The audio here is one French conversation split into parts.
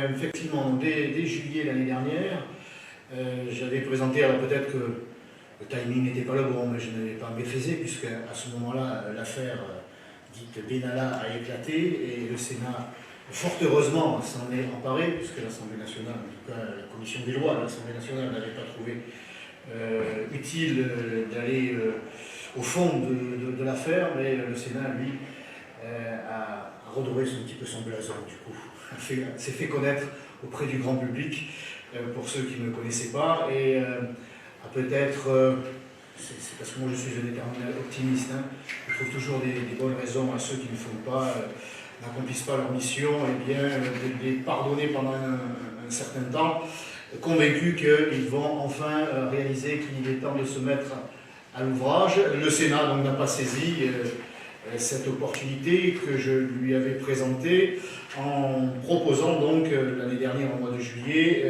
Effectivement, dès juillet l'année dernière, j'avais présenté, alors peut-être que le timing n'était pas le bon, mais je n'avais pas maîtrisé, puisque à ce moment-là, l'affaire dite Benalla a éclaté, et le Sénat, fort heureusement, s'en est emparé, puisque l'Assemblée nationale, en tout cas la commission des lois de l'Assemblée nationale, n'avait pas trouvé utile d'aller au fond de l'affaire, mais le Sénat, lui, a redoré un petit peu son blason, du coup. S'est fait connaître auprès du grand public, pour ceux qui ne le connaissaient pas, et a peut-être, c'est parce que moi je suis un éternel optimiste, hein, je trouve toujours des bonnes raisons à ceux qui ne font pas, n'accomplissent pas leur mission, et bien de les pardonner pendant un certain temps, convaincus qu'ils vont enfin réaliser qu'il est temps de se mettre à l'ouvrage. Le Sénat donc n'a pas saisi cette opportunité que je lui avais présentée en proposant donc l'année dernière au mois de juillet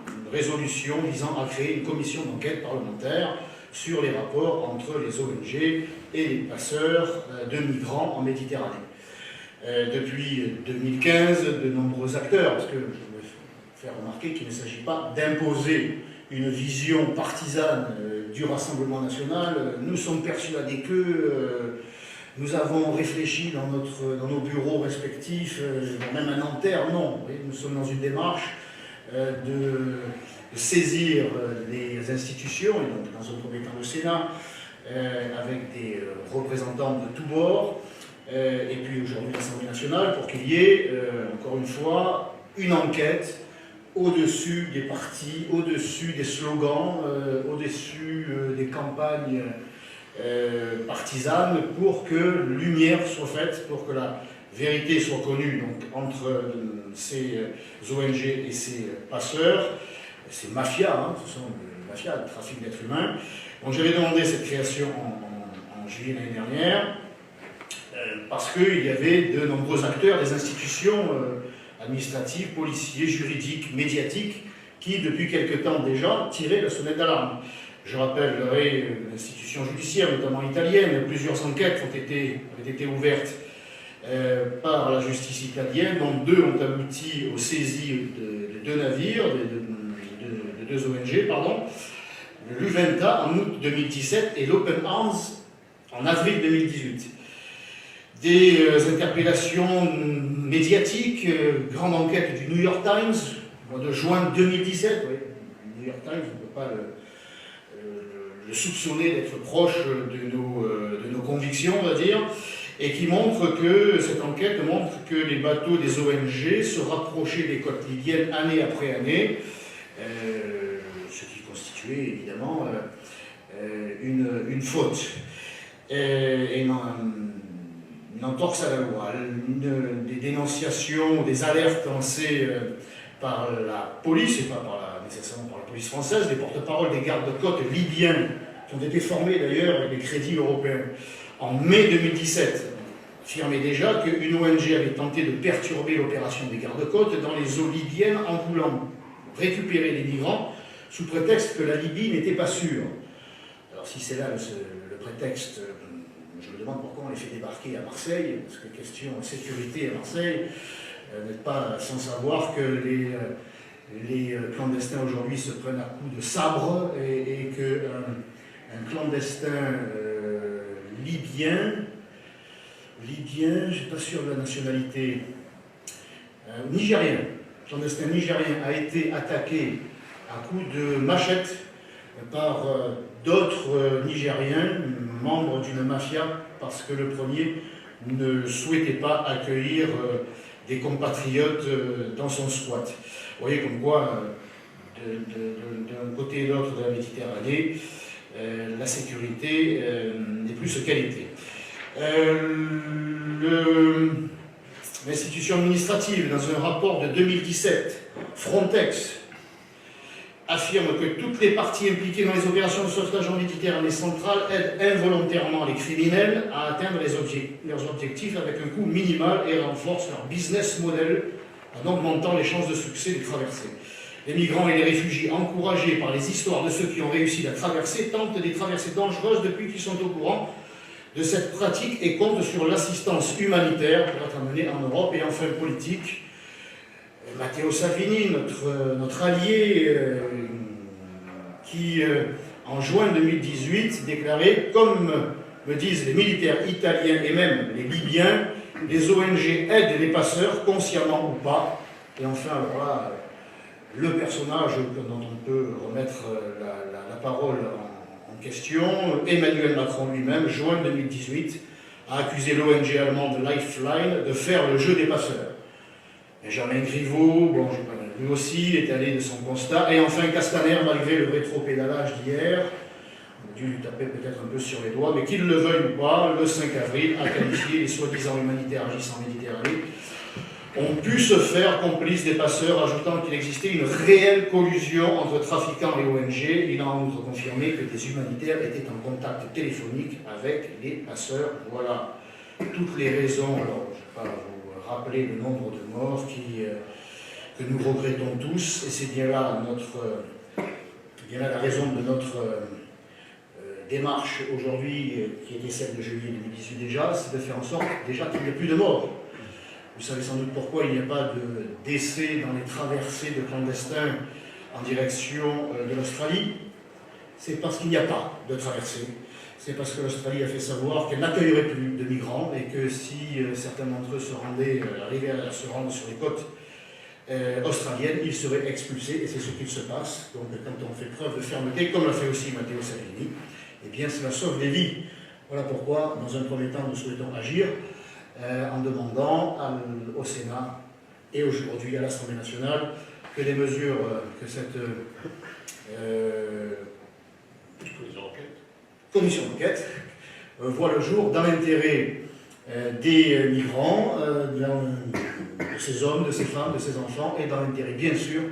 une résolution visant à créer une commission d'enquête parlementaire sur les rapports entre les ONG et les passeurs de migrants en Méditerranée. Depuis 2015, de nombreux acteurs, parce que je veux faire remarquer qu'il ne s'agit pas d'imposer une vision partisane du Rassemblement national. Nous sommes persuadés que nous avons réfléchi dans nos bureaux respectifs, même à Nanterre, non. Nous sommes dans une démarche de saisir les institutions, et donc dans un premier temps le Sénat, avec des représentants de tous bords, et puis aujourd'hui l'Assemblée nationale, pour qu'il y ait, encore une fois, une enquête au-dessus des partis, au-dessus des slogans, au-dessus des campagnes partisanes, pour que lumière soit faite, pour que la vérité soit connue donc, entre ces ONG et ces passeurs, ces mafias, hein, ce sont des mafias, le trafic d'êtres humains. Donc j'avais demandé cette création en juillet l'année dernière, parce qu'il y avait de nombreux acteurs, des institutions administratives, policiers, juridiques, médiatiques, qui depuis quelque temps déjà tiraient la sonnette d'alarme. Je rappellerai l'institution judiciaire, notamment italienne, plusieurs enquêtes ont été ouvertes par la justice italienne, dont 2 ont abouti aux saisies de 2 navires, de 2 ONG, pardon, le Luventa en août 2017 et l'Open Arms en avril 2018. Des interpellations médiatiques, grande enquête du New York Times, au mois de juin 2017, oui, le New York Times, on ne peut pas le soupçonner d'être proche de nos convictions, on va dire, et qui montre que, cette enquête montre que les bateaux des ONG se rapprochaient des côtes libyennes année après année, ce qui constituait évidemment une faute, et une entorse à la loi, des dénonciations, des alertes lancées par la police, et pas nécessairement par la police française, les porte-paroles des gardes-côtes libyens, qui ont été formés d'ailleurs avec des crédits européens, en mai 2017, affirmaient déjà qu'une ONG avait tenté de perturber l'opération des gardes-côtes dans les eaux libyennes en voulant récupérer les migrants sous prétexte que la Libye n'était pas sûre. Alors si c'est là le prétexte, je me demande pourquoi on les fait débarquer à Marseille, parce que question de sécurité à Marseille, n'êtes pas sans savoir que les clandestins aujourd'hui se prennent à coups de sabre, et qu'un clandestin libyen, je ne suis pas sûr de la nationalité, nigérien, clandestin nigérien a été attaqué à coups de machette par d'autres Nigériens, membres d'une mafia, parce que le premier ne souhaitait pas accueillir des compatriotes dans son squat. Vous voyez comme quoi, d'un côté et de l'autre de la Méditerranée, la sécurité n'est plus ce qu'elle était. L'institution administrative, dans un rapport de 2017, Frontex, affirme que toutes les parties impliquées dans les opérations de sauvetage en Méditerranée centrale aident involontairement les criminels à atteindre leurs objectifs avec un coût minimal et renforcent leur business model en augmentant les chances de succès des traversées. Les migrants et les réfugiés, encouragés par les histoires de ceux qui ont réussi la traversée, tentent des traversées dangereuses depuis qu'ils sont au courant de cette pratique et comptent sur l'assistance humanitaire pour être amenés en Europe. Et enfin politique, Matteo Salvini, notre allié, qui en juin 2018 déclarait, comme me disent les militaires italiens et même les Libyens, les ONG aident les passeurs, consciemment ou pas. Et enfin, alors là, le personnage dont on peut remettre la parole en question, Emmanuel Macron lui-même, juin 2018, a accusé l'ONG allemande Lifeline de faire le jeu des passeurs. Benjamin Griveaux, bon, lui aussi, est allé de son constat. Et enfin, Castaner, malgré le rétro-pédalage d'hier, on a dû lui taper peut-être un peu sur les doigts, mais qu'il le veuille ou pas, le 5 avril, a qualifié les soi-disant humanitaires agissant en Méditerranée ont pu se faire complices des passeurs, ajoutant qu'il existait une réelle collusion entre trafiquants et ONG. Il a en outre confirmé que des humanitaires étaient en contact téléphonique avec les passeurs. Voilà toutes les raisons. Alors, je ne vais pas vous rappeler le nombre de morts que nous regrettons tous, et c'est bien là la raison de notre démarche aujourd'hui, qui était celle de juillet 2018 déjà, c'est de faire en sorte déjà qu'il n'y ait plus de morts. Vous savez sans doute pourquoi il n'y a pas de décès dans les traversées de clandestins en direction de l'Australie. C'est parce qu'il n'y a pas de traversée. C'est parce que l'Australie a fait savoir qu'elle n'accueillerait plus de migrants et que si certains d'entre eux arrivaient à se rendre sur les côtes australiennes, ils seraient expulsés, et c'est ce qu'il se passe. Donc quand on fait preuve de fermeté, comme l'a fait aussi Matteo Salvini, eh bien cela sauve des vies. Voilà pourquoi, dans un premier temps, nous souhaitons agir en demandant au Sénat et aujourd'hui à l'Assemblée nationale que les mesures que cette commission d'enquête voit le jour dans l'intérêt des migrants, de ces hommes, de ces femmes, de ces enfants, et dans l'intérêt bien sûr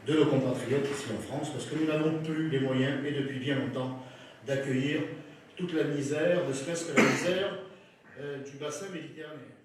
de nos compatriotes ici en France, parce que nous n'avons plus les moyens, et depuis bien longtemps, d'accueillir toute la misère, ne serait-ce que la misère du bassin méditerranéen.